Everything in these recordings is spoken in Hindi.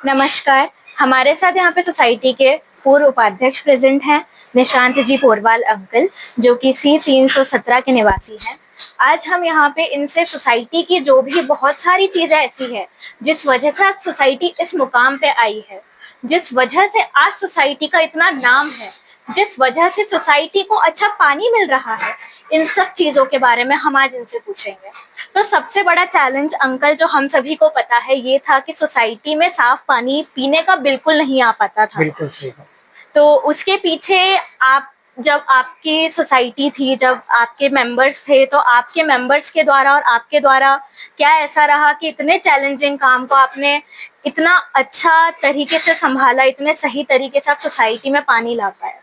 नमस्कार। हमारे साथ यहाँ पे सोसाइटी के पूर्व उपाध्यक्ष प्रेजेंट हैं, निशांत जी पोरवाल अंकल, जो कि सी 317 के निवासी हैं। आज हम यहाँ पे इनसे सोसाइटी की जो भी बहुत सारी चीजें ऐसी है जिस वजह से आज सोसाइटी इस मुकाम पे आई है, जिस वजह से आज सोसाइटी का इतना नाम है, जिस वजह से सोसाइटी को अच्छा पानी मिल रहा है, इन सब चीजों के बारे में हम आज इनसे पूछेंगे। तो सबसे बड़ा चैलेंज अंकल जो हम सभी को पता है ये था कि सोसाइटी में साफ पानी पीने का बिल्कुल नहीं आ पाता था। बिल्कुल सही बात। तो उसके पीछे आप जब आपकी सोसाइटी थी, जब आपके मेंबर्स थे, तो आपके मेंबर्स के द्वारा और आपके द्वारा क्या ऐसा रहा कि इतने चैलेंजिंग काम को आपने इतना अच्छा तरीके से संभाला, इतने सही तरीके से आप सोसाइटी में पानी ला पाए?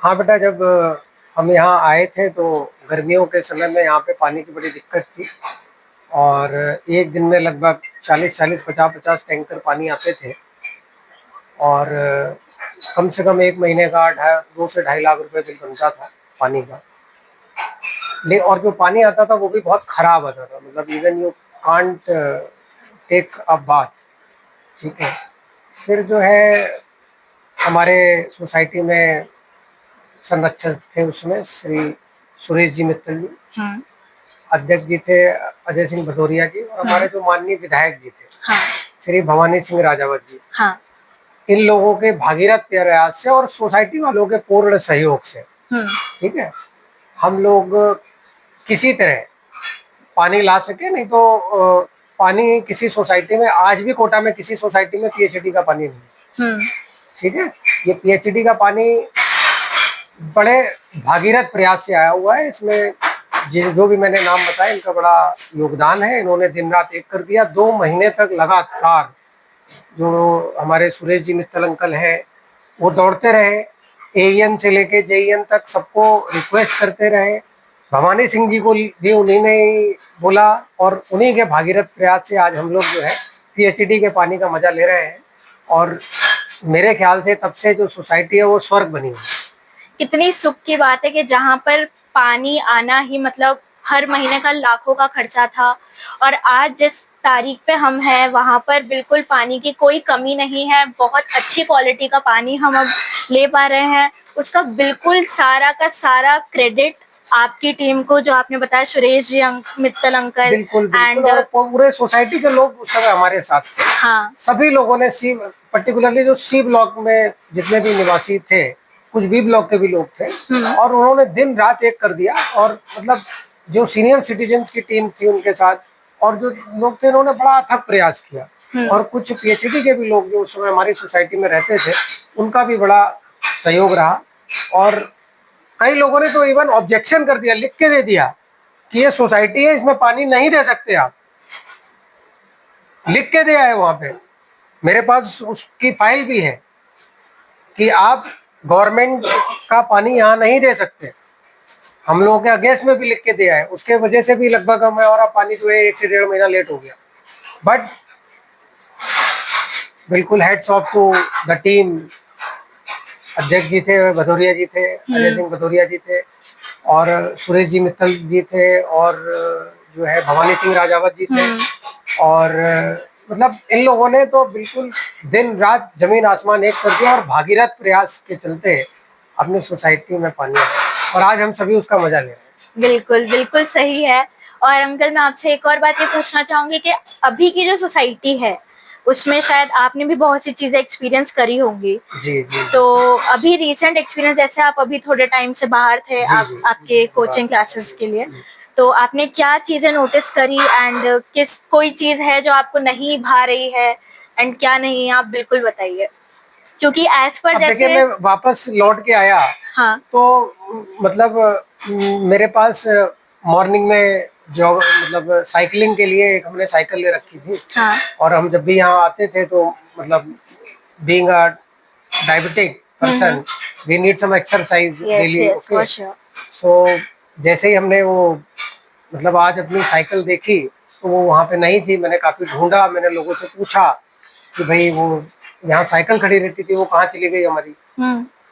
हाँ बेटा, जब हम यहाँ आए थे तो गर्मियों के समय में यहाँ पे पानी की बड़ी दिक्कत थी और एक दिन में लगभग 40-40, 50-50 टैंकर पानी आते थे और कम से कम एक महीने का 2 से 2.5 लाख रुपए बिल बनता था पानी का। ले और जो पानी आता था वो भी बहुत ख़राब आता था, मतलब even you can't take a bath. ठीक है, फिर जो है हमारे सोसाइटी में संरक्षक थे उसमें श्री सुरेश जी मित्तल जी, हाँ, अध्यक्ष जी थे अजय सिंह भदौरिया जी, और हमारे जो माननीय विधायक जी थे हाँ, श्री भवानी सिंह राजावत जी। हाँ, इन लोगों के भागीरथ प्रयास से और सोसाइटी वालों के पूर्ण सहयोग से, ठीक है, हम लोग किसी तरह पानी ला सके। नहीं तो पानी किसी सोसाइटी में, आज भी कोटा में किसी सोसाइटी में पीएचडी का पानी नहीं। ठीक है, ये पीएचडी का पानी बड़े भागीरथ प्रयास से आया हुआ है। इसमें जो भी मैंने नाम बताया इनका बड़ा योगदान है। इन्होंने दिन रात एक कर दिया। 2 महीने तक लगातार जो हमारे सुरेश जी मित्तल अंकल हैं वो दौड़ते रहे, एईएन से लेके जेईएन तक सबको रिक्वेस्ट करते रहे। भवानी सिंह जी को भी उन्हीं ने बोला और उन्हीं के भागीरथ प्रयास से आज हम लोग जो है पीएचडी के पानी का मजा ले रहे हैं। और मेरे ख्याल से तब से जो सोसाइटी है वो स्वर्ग बनी हुई। कितनी सुख की बात है कि जहाँ पर पानी आना ही मतलब हर महीने का लाखों का खर्चा था, और आज जिस तारीख पे हम हैं वहाँ पर बिल्कुल पानी की कोई कमी नहीं है। बहुत अच्छी क्वालिटी का पानी हम अब ले पा रहे हैं। उसका बिल्कुल सारा का सारा क्रेडिट आपकी टीम को, जो आपने बताया सुरेश जी मित्तल अंकल एंड पूरे सोसाइटी के लोग उस समय हमारे साथ थे। हाँ, सभी लोगों ने पर्टिकुलरली जो सी ब्लॉक में जितने भी निवासी थे, कुछ बी ब्लॉक के भी लोग थे, और उन्होंने दिन रात एक कर दिया। और मतलब जो सीनियर सिटीजन्स की टीम थी उनके साथ और जो लोग थे उन्होंने बड़ा अथक प्रयास किया। और कुछ पीएचडी के भी लोग जो उस समय हमारी सोसाइटी में रहते थे उनका भी बड़ा सहयोग रहा। और कई लोगों ने तो इवन ऑब्जेक्शन कर दिया, लिख के दे दिया कि ये सोसाइटी है, इसमें पानी नहीं दे सकते आप। लिख के दे आए वहां पे, मेरे पास उसकी फाइल भी है कि आप गवर्नमेंट का पानी यहाँ नहीं दे सकते। हम लोगों के अगेंस्ट में भी लिख के दिया है। उसके वजह से भी लगभग हमारा पानी जो है 1 से 1.5 महीना लेट हो गया। बट बिल्कुल hats off to the team. अध्यक्ष जी थे भदौरिया जी थे, अजय सिंह भदौरिया जी थे, और सुरेश जी मित्तल जी थे, और जो है भवानी सिंह राजावत जी थे। और मतलब इन लोगों ने तो बिल्कुल दिन रात जमीन आसमान एक कर दिया और भागीरथ प्रयास के चलते अपनी सोसाइटी में पानी आया और आज हम सभी उसका मजा ले रहे हैं। बिल्कुल बिल्कुल सही है। और अंकल मैं आपसे एक और बात ये पूछना चाहूंगी कि अभी की जो सोसाइटी है उसमें शायद आपने भी बहुत सी चीजें एक्सपीरियंस करी होंगी। जी जी। तो अभी रीसेंट एक्सपीरियंस, जैसे आप अभी थोड़े टाइम से बाहर थे, आपके कोचिंग क्लासेस के लिए, तो आपने क्या चीजें नोटिस करी एंड किस कोई चीज है जो आपको नहीं भा रही है एंड क्या नहीं है, आप बिल्कुल बताइए। क्योंकि एज पर देखिए, मैं वापस लौट के आया। हाँ, तो मतलब मेरे पास मॉर्निंग में जो मतलब साइकिलिंग के लिए एक हमने साइकिल ले रखी थी। हाँ, और हम जब भी यहाँ आते थे तो मतलब being a diabetic person we need some exercise daily. Okay, so जैसे ही हमने वो मतलब आज अपनी साइकिल देखी तो वो वहाँ पे नहीं थी। मैंने काफ़ी ढूंढा, मैंने लोगों से पूछा कि भाई वो यहाँ साइकिल खड़ी रहती थी वो कहाँ चली गई हमारी।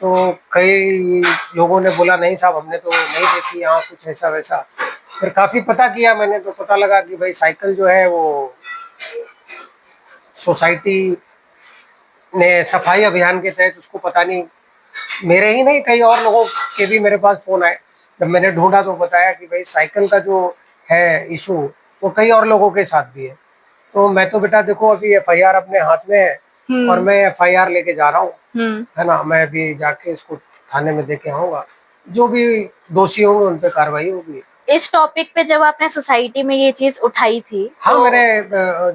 तो कई लोगों ने बोला नहीं साहब हमने तो नहीं देखी यहाँ, कुछ ऐसा वैसा। फिर काफ़ी पता किया मैंने तो पता लगा कि भाई साइकिल जो है वो सोसाइटी ने सफाई अभियान के तहत उसको पता नहीं, मेरे ही नहीं कई और लोगों के भी मेरे पास फोन आए। जब मैंने ढूंढा तो बताया कि भाई साइकिल का जो है इशू वो कई और लोगों के साथ भी है। तो मैं तो बेटा देखो अभी एफआईआर अपने हाथ में है और मैं एफआईआर लेके जा रहा हूँ, है ना। मैं अभी जाके इसको थाने में देके आऊंगा, जो भी दोषी होंगे उन पे कार्रवाई होगी। इस टॉपिक पे जब आपने सोसाइटी में ये चीज उठाई थी हाँ तो... मैंने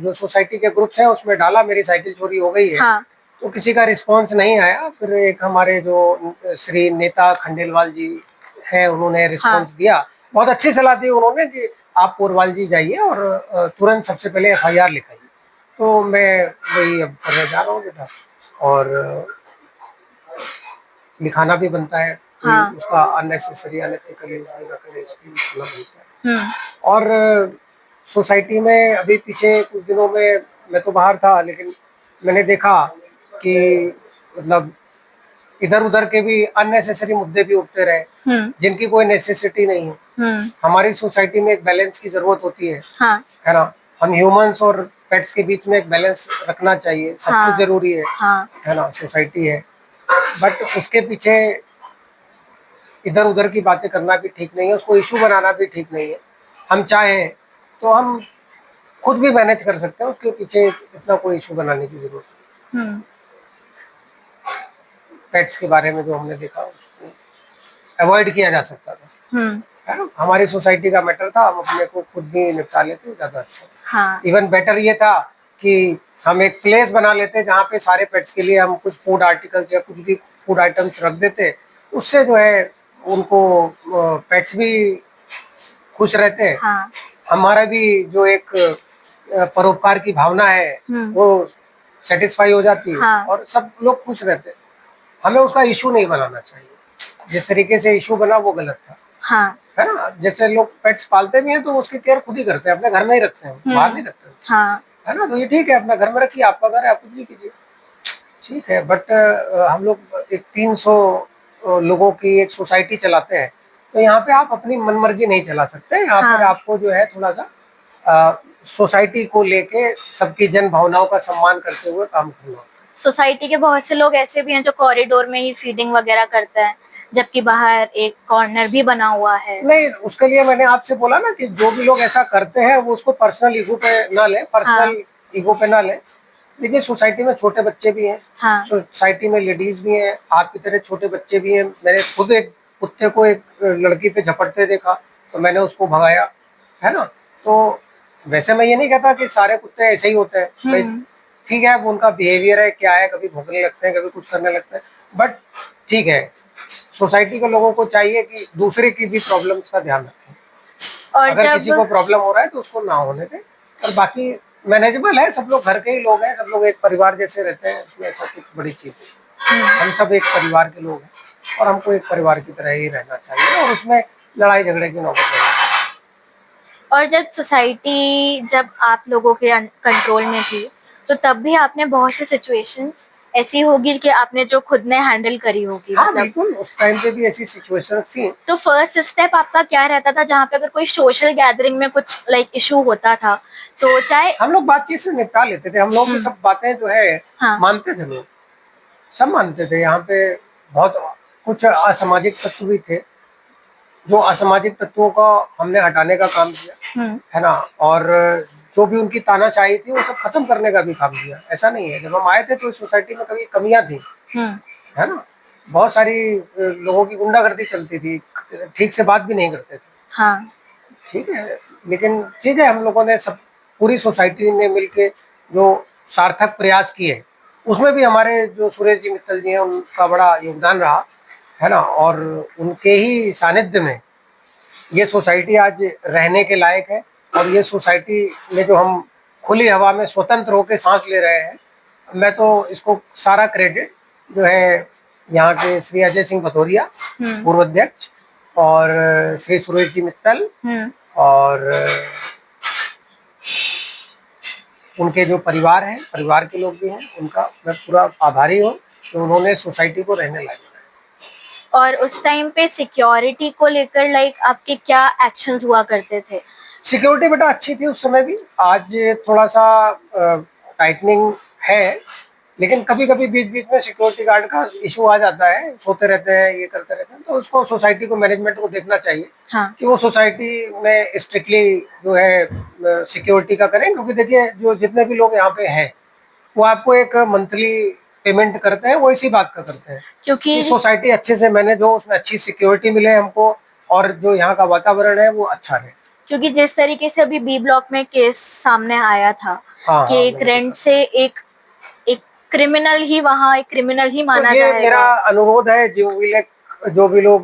जो सोसाइटी के ग्रुप्स हैं उसमें डाला मेरी साइकिल चोरी हो गई है। हाँ। तो किसी का रिस्पांस नहीं आया। फिर एक हमारे जो श्री नेता खंडेलवाल जी हैं उन्होंने रिस्पांस दिया, बहुत अच्छी सलाह दी उन्होंने कि आप पोरवाल जी जाइए और तुरंत सबसे पहले एफआईआर लिखाइए। तो मैं वही अब करने जा रहा हूँ बेटा, और लिखाना भी बनता है। हाँ। उसका अननेसेसरी अनएथिकल यूज नहीं करना बनता है। और सोसाइटी में अभी पीछे कुछ दिनों में मैं तो बाहर था, लेकिन मैंने देखा कि मतलब इधर उधर के भी अननेसेसरी मुद्दे भी उठते रहे जिनकी कोई नेसेसिटी नहीं है। हमारी सोसाइटी में एक बैलेंस की जरूरत होती है, हाँ। है ना। हम ह्यूमंस और पेट्स के बीच में एक बैलेंस रखना चाहिए, सब कुछ जरूरी है ना, सोसाइटी है। बट उसके पीछे इधर उधर की बातें करना भी ठीक नहीं है, उसको इशू बनाना भी ठीक नहीं है। हम चाहें तो हम खुद भी मैनेज कर सकते हैं, उसके पीछे इतना कोई इशू बनाने की जरूरत नहीं। पेट्स के बारे में जो हमने देखा उसको अवॉइड किया जा सकता था, है ना। हमारी सोसाइटी का मैटर था, हम अपने को खुद भी निपटा लेते, ज्यादा अच्छा। इवन बेटर ये था कि हम एक प्लेस बना लेते जहाँ पे सारे पेट्स के लिए हम कुछ फूड आर्टिकल्स या कुछ भी फूड आइटम्स रख देते। उससे जो है उनको पेट्स भी खुश रहते हैं, हमारा भी जो एक परोपकार की भावना है वो सेटिस्फाई हो जाती है, और सब लोग खुश रहते हैं। हमें उसका इशू नहीं बनाना चाहिए। जिस तरीके से इशू बना वो गलत था, है ना। जैसे लोग पेट्स पालते भी हैं तो उसकी केयर खुद ही करते हैं, अपने घर में ही रखते हैं, बाहर नहीं रखते, है ना। तो ये ठीक है, अपना घर में रखिए, आपका घर है, आप कुछ भी कीजिए, ठीक है। बट हम लोग एक 300 लोगों की एक सोसाइटी चलाते हैं, तो यहाँ पे आप अपनी मनमर्जी नहीं चला सकते। यहाँ पर आपको जो है थोड़ा सा सोसाइटी को लेके सबकी जन भावनाओं का सम्मान करते हुए काम करना। सोसाइटी के बहुत से लोग ऐसे भी हैं जो कॉरिडोर में ही फीडिंग वगैरह करते हैं, जबकि बाहर एक कॉर्नर भी बना हुआ है। नहीं, उसके लिए मैंने आपसे बोला ना कि जो भी लोग ऐसा करते हैं वो उसको पर्सनल ईगो पे ना ले, पर्सनल ईगो पे ना ले। देखिए सोसाइटी में छोटे बच्चे भी हैं, सोसाइटी में लेडीज भी हैं, आपकी तरह छोटे बच्चे भी हैं। मैंने खुद एक कुत्ते को एक लड़की पे झपटते देखा तो मैंने उसको भगाया, है ना। तो वैसे मैं ये नहीं कहता कि सारे कुत्ते ऐसे ही होते हैं, ठीक है, वो उनका बिहेवियर है, क्या है, कभी भौंकने लगते हैं, कभी कुछ करने लगते हैं, बट ठीक है। सोसाइटी के लोगों को चाहिए कि दूसरे की भी प्रॉब्लम्स का ध्यान रखें, और अगर किसी को प्रॉब्लम हो रहा है तो उसको ना होने दें, और बाकी मैनेजेबल है। सब लोग घर के ही लोग हैं, सब लोग एक परिवार जैसे रहते हैं, उसमें ऐसा कुछ बड़ी चीज है। हम सब एक परिवार के लोग हैं और हमको एक परिवार की तरह ही रहना चाहिए, और उसमें लड़ाई झगड़े की नौबत नहीं। और जब आप लोगों के कंट्रोल में थी तो तब भी आपने बहुत सी सिचुएशंस ऐसी होगी कि आपने जो खुद ने हैंडल करी होगी। हाँ, मतलब बिल्कुल, उस टाइम पे भी ऐसी सिचुएशन थी। तो फर्स्ट स्टेप आपका क्या रहता था जहाँ पे अगर कोई सोशल गैदरिंग में कुछ लाइक इशू होता था तो चाहे हम लोग बातचीत से निपटा लेते थे। हम लोग की सब बातें जो है मानते थे, लोग सब मानते थे। यहाँ पे बहुत कुछ असामाजिक तत्व भी थे, जो असामाजिक तत्वों का हमने हटाने का काम किया, है ना। और जो भी उनकी तानाशाही थी वो सब खत्म करने का भी काम किया। ऐसा नहीं है, जब हम आए थे तो सोसाइटी में कभी कमियां थी, है ना। बहुत सारी लोगों की गुंडागर्दी चलती थी, ठीक से बात भी नहीं करते थे, ठीक है। लेकिन ठीक है, हम लोगों ने सब पूरी सोसाइटी ने मिलके जो सार्थक प्रयास किए, उसमें भी हमारे जो सुरेश जी मित्तल जी हैं उनका बड़ा योगदान रहा, है ना। और उनके ही सानिध्य में ये सोसाइटी आज रहने के लायक है, और ये सोसाइटी में जो हम खुली हवा में स्वतंत्र होकर सांस ले रहे हैं, मैं तो इसको सारा क्रेडिट जो है यहाँ के श्री अजय सिंह भदौरिया पूर्व अध्यक्ष, और श्री सुरेश जी मित्तल, और उनके जो परिवार हैं, परिवार के लोग भी हैं, उनका मैं पूरा आभारी हूँ कि उन्होंने सोसाइटी को रहने लायक बनाया। और उस टाइम पे सिक्योरिटी को लेकर लाइक आपके क्या एक्शंस हुआ करते थे? सिक्योरिटी बेटा अच्छी थी उस समय भी, आज थोड़ा सा टाइटनिंग है, लेकिन कभी कभी बीच बीच में सिक्योरिटी गार्ड का इशू आ जाता है, सोते रहते हैं, ये करते रहते हैं, तो उसको सोसाइटी को, मैनेजमेंट को देखना चाहिए हाँ कि वो सोसाइटी में स्ट्रिक्टली जो है सिक्योरिटी का करें। क्योंकि देखिए जो जितने भी लोग यहाँ पे हैं वो आपको एक मंथली पेमेंट करते हैं, वो इसी बात का करते हैं कि क्योंकि सोसाइटी अच्छे से मैनेज हो, उसमें अच्छी सिक्योरिटी मिले हमको, और जो यहाँ का वातावरण है वो अच्छा रहे। क्योंकि जिस तरीके से अभी बी ब्लॉक में केस सामने आया था हाँ कि हाँ, एक रेंट से एक एक क्रिमिनल ही वहाँ एक क्रिमिनल ही तो माना ये मेरा जाएगा। अनुरोध है, जो भी लोग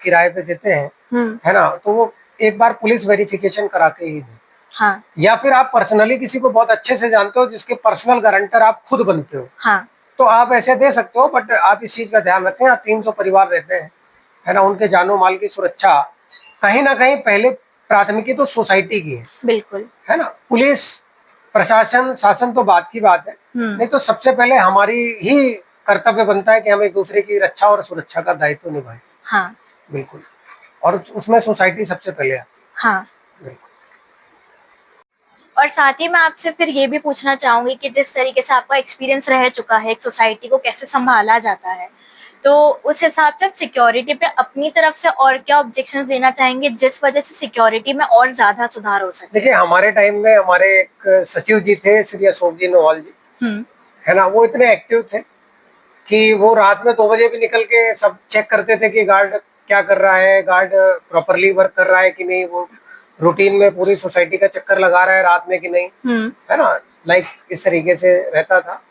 किराए पे देते हैं, है ना, तो वो एक बार पुलिस वेरिफिकेशन करा के ही दें। हाँ या फिर आप पर्सनली किसी को बहुत अच्छे से जानते हो, जिसके पर्सनल गारंटर आप खुद बनते हो, हाँ तो आप ऐसे दे सकते हो। बट आप इस चीज का ध्यान रखें, यहाँ 300 परिवार रहते हैं, है ना, उनके जानो माल की सुरक्षा कहीं ना कहीं पहले प्राथमिकी तो सोसाइटी की बिल्कुल है ना। पुलिस प्रशासन शासन तो बात की बात है, नहीं तो सबसे पहले हमारी ही कर्तव्य बनता है कि हम एक दूसरे की रक्षा और सुरक्षा का दायित्व निभाएं। हाँ बिल्कुल, और उसमें सोसाइटी सबसे पहले आती हाँ। है। बिल्कुल। और साथ ही मैं आपसे फिर ये भी पूछना चाहूंगी कि जिस तरीके से आपका एक्सपीरियंस रह चुका है एक सोसाइटी को कैसे संभाला जाता है, तो उस हिसाब से आप सिक्योरिटी पे अपनी तरफ से और क्या ऑब्जेक्शंस देना चाहेंगे जिस वजह से सिक्योरिटी में और ज्यादा सुधार हो सके? देखिए हमारे टाइम में हमारे एक सचिव जी थे, श्री अशोक जी नोवाल जी, है ना, वो इतने एक्टिव थे कि वो रात में 2 बजे भी निकल के सब चेक करते थे कि गार्ड क्या कर रहा है, गार्ड प्रॉपरली वर्क कर रहा है कि नहीं, वो रूटीन में पूरी सोसाइटी का चक्कर लगा रहा है रात में कि नहीं, है ना, लाइक इस तरीके से रहता था।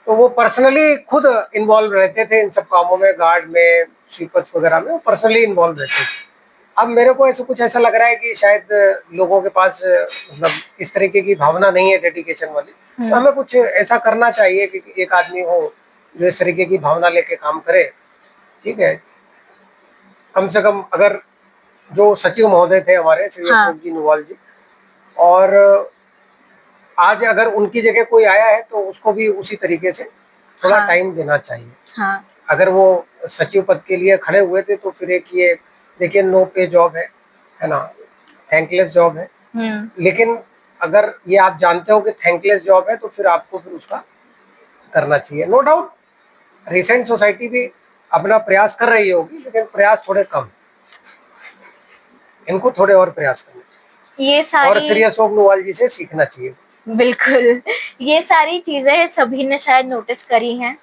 तो वो पर्सनली खुद इन्वॉल्व रहते थे इन सब कामों में, गार्ड में, स्वीपर्स वगैरह में, वो पर्सनली इन्वॉल्व रहते थे। अब मेरे को ऐसा लग रहा है कि शायद लोगों के पास मतलब इस तरीके की भावना नहीं है डेडिकेशन वाली, तो हमें कुछ ऐसा करना चाहिए कि एक आदमी हो जो इस तरीके की भावना लेके काम करे। ठीक है, कम से कम अगर जो सचिव महोदय थे हमारे श्री अशोक जी नोवाल जी, और आज अगर उनकी जगह कोई आया है तो उसको भी उसी तरीके से थोड़ा टाइम देना चाहिए। अगर वो सचिव पद के लिए खड़े हुए थे तो फिर एक ये देखिए नो पे जॉब है ना, थैंकलेस जॉब है। लेकिन अगर ये आप जानते हो कि थैंकलेस जॉब है तो फिर आपको फिर उसका करना चाहिए। नो डाउट रिसेंट सोसाइटी भी अपना प्रयास कर रही होगी, लेकिन प्रयास थोड़े कम, इनको थोड़े और प्रयास करने चाहिए ये सारी और श्री अशोक नोवाल जी से सीखना चाहिए। बिल्कुल, ये सारी चीजें सभी ने शायद नोटिस करी हैं,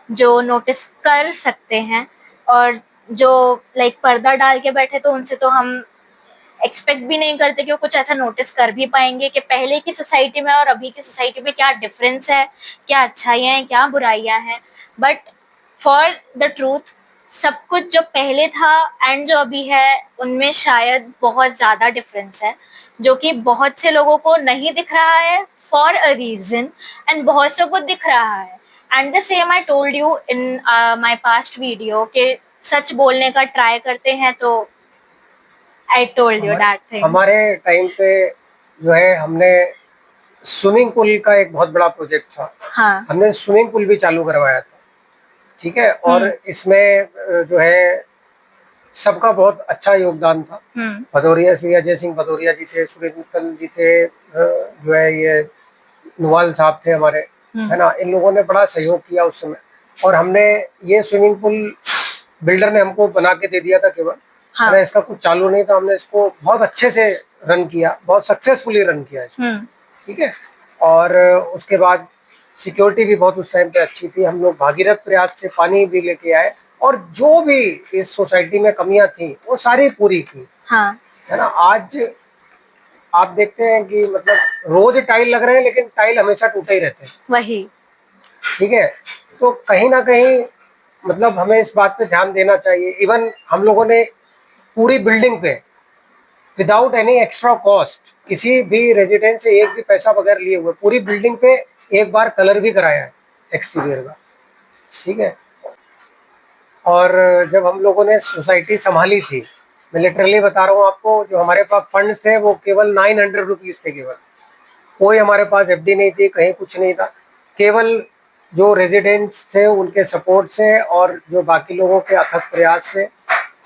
जो नोटिस कर सकते हैं, और जो लाइक पर्दा डाल के बैठे तो उनसे तो हम एक्सपेक्ट भी नहीं करते कि वो कुछ ऐसा नोटिस कर भी पाएंगे कि पहले की सोसाइटी में और अभी की सोसाइटी में क्या डिफरेंस है, क्या अच्छाइयाँ हैं, क्या बुराइयां हैं। बट फॉर द ट्रूथ, सब कुछ जो पहले था एंड जो अभी है उनमें शायद बहुत ज्यादा डिफरेंस है, जो कि बहुत से लोगों को नहीं दिख रहा है फॉर अ रीजन, एंड बहुत से को दिख रहा है। And the same I told you in my past video कि सच बोलने का ट्राई करते हैं तो I told you that thing. हमारे टाइम पे जो है हमने स्विमिंग पूल का एक बहुत बड़ा प्रोजेक्ट था। हमने स्विमिंग पूल भी चालू करवाया था। ठीक है, और इसमें जो है सबका बहुत अच्छा योगदान था। भदौरिया श्री अजय सिंह भदौरिया जी थे, सुरेश मित्तल जी थे, जो है ये नोवाल साहब थे हमारे, है ना, इन लोगों ने बड़ा सहयोग किया उस समय। और हमने ये स्विमिंग पूल बिल्डर ने हमको बना के दे दिया था केवल, है ना, इसका कुछ चालू नहीं था। हमने इसको बहुत अच्छे से रन किया, बहुत सक्सेसफुली रन किया इसको। ठीक है, और उसके बाद सिक्योरिटी भी बहुत उस टाइम पे अच्छी थी। हम लोग भागीरथ प्रयास से पानी भी लेके आए, और जो भी इस सोसाइटी में कमियां थी वो सारी पूरी की। है ना, आज आप देखते हैं कि मतलब रोज टाइल लग रहे हैं लेकिन टाइल हमेशा टूटे ही रहते हैं। वही। ठीक है, तो कहीं ना कहीं मतलब हमें इस बात पे ध्यान देना चाहिए। इवन हम लोगों ने पूरी बिल्डिंग पे विदाउट एनी एक्स्ट्रा कॉस्ट किसी भी रेजिडेंट से एक भी पैसा बगैर लिए हुए पूरी बिल्डिंग पे एक बार कलर भी कराया है एक्सटीरियर का। ठीक है, और जब हम लोगों ने सोसाइटी संभाली थी, मैं लिटरली बता रहा हूँ आपको, जो हमारे पास फंड्स थे वो केवल 900 रुपीज थे। केवल कोई हमारे पास एफडी नहीं थी, कहीं कुछ नहीं था। केवल जो रेजिडेंट्स थे उनके सपोर्ट से और जो बाकी लोगों के अथक प्रयास से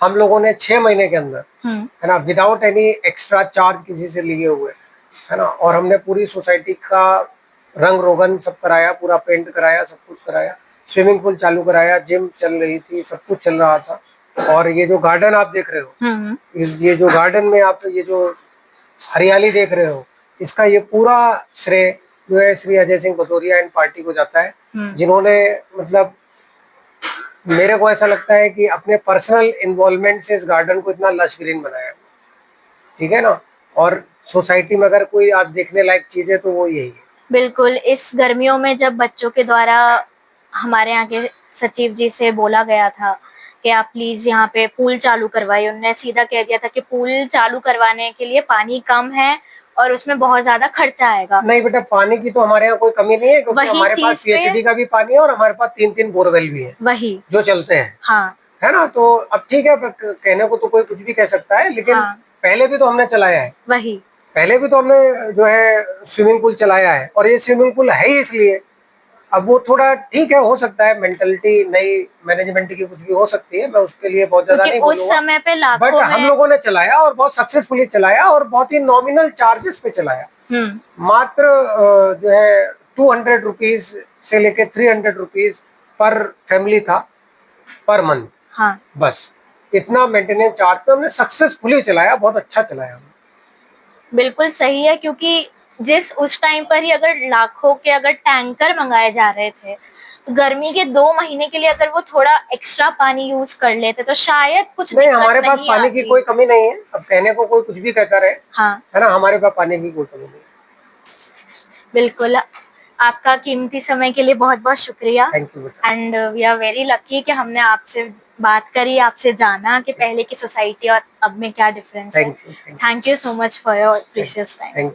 हम लोगों ने 6 महीने के अंदर, है ना, विदाउट एनी एक्स्ट्रा चार्ज किसी से लिए हुए, है ना, और हमने पूरी सोसाइटी का रंग रोगन सब कराया, पूरा पेंट कराया, सब कुछ कराया, स्विमिंग पूल चालू कराया, जिम चल रही थी, सब कुछ चल रहा था। और ये जो गार्डन आप देख रहे हो, ये जो गार्डन में आप ये जो हरियाली देख रहे हो, इसका ये पूरा श्रेय जो है श्री अजय सिंह भदौरिया एंड पार्टी को जाता है, जिन्होंने मतलब मेरे को ऐसा लगता है कि अपने पर्सनल इन्वॉल्वमेंट से इस गार्डन को इतना लश ग्रीन बनाया, ठीक है ना। और सोसाइटी में अगर कोई आज देखने लायक चीज है तो वो यही है। बिल्कुल, इस गर्मियों में जब बच्चों के द्वारा हमारे यहाँ के सचिव जी से बोला गया था कि आप प्लीज यहाँ पे पूल चालू करवाइए, उन्होंने सीधा कह दिया था कि पूल चालू करवाने के लिए पानी कम है और उसमें बहुत ज्यादा खर्चा आएगा। नहीं बेटा, पानी की तो हमारे यहाँ कोई कमी नहीं है, क्योंकि हमारे पास पीएचडी का भी पानी है और हमारे पास 3-3 बोरवेल भी है, वही जो चलते हैं। हाँ, है ना। तो अब ठीक है, कहने को तो कोई कुछ भी कह सकता है, लेकिन हाँ, पहले भी तो हमने चलाया है, वही पहले भी तो हमने जो है स्विमिंग पूल चलाया है, और ये स्विमिंग पूल है ही इसलिए। अब वो थोड़ा ठीक है, हो सकता है मेंटलिटी नई मैनेजमेंट की कुछ भी हो सकती है, मैं उसके लिए बहुत ज्यादा नहीं बोलूंगा। उस समय पे लाखों बट हम लोगों ने चलाया और बहुत सक्सेसफुली चलाया और बहुत ही नॉमिनल चार्जेस पे चलाया। मात्र जो है 200 रुपीज से लेके 300 रुपीज पर फैमिली था पर मंथ। हाँ, बस इतना मेंटेनेंस चार्ज पे हमने सक्सेसफुली चलाया, बहुत अच्छा चलाया। बिल्कुल सही है, क्योंकि जिस उस टाइम पर ही अगर लाखों के अगर टैंकर मंगाए जा रहे थे, तो गर्मी के 2 महीने के लिए अगर वो थोड़ा एक्स्ट्रा पानी यूज कर लेते तो शायद कुछ नहीं, हमारे पास पानी की कोई कमी नहीं है। अब कहने को कोई कुछ भी कहता रहे, हाँ, है ना, हमारे पास पानी की कोई कमी नहीं। बिल्कुल, आपका कीमती समय के लिए बहुत बहुत शुक्रिया। Thank you. And we are very lucky कि हमने आपसे बात करी, आपसे जाना कि पहले की सोसाइटी और अब में क्या डिफरेंस है। Thank you so much for your precious time.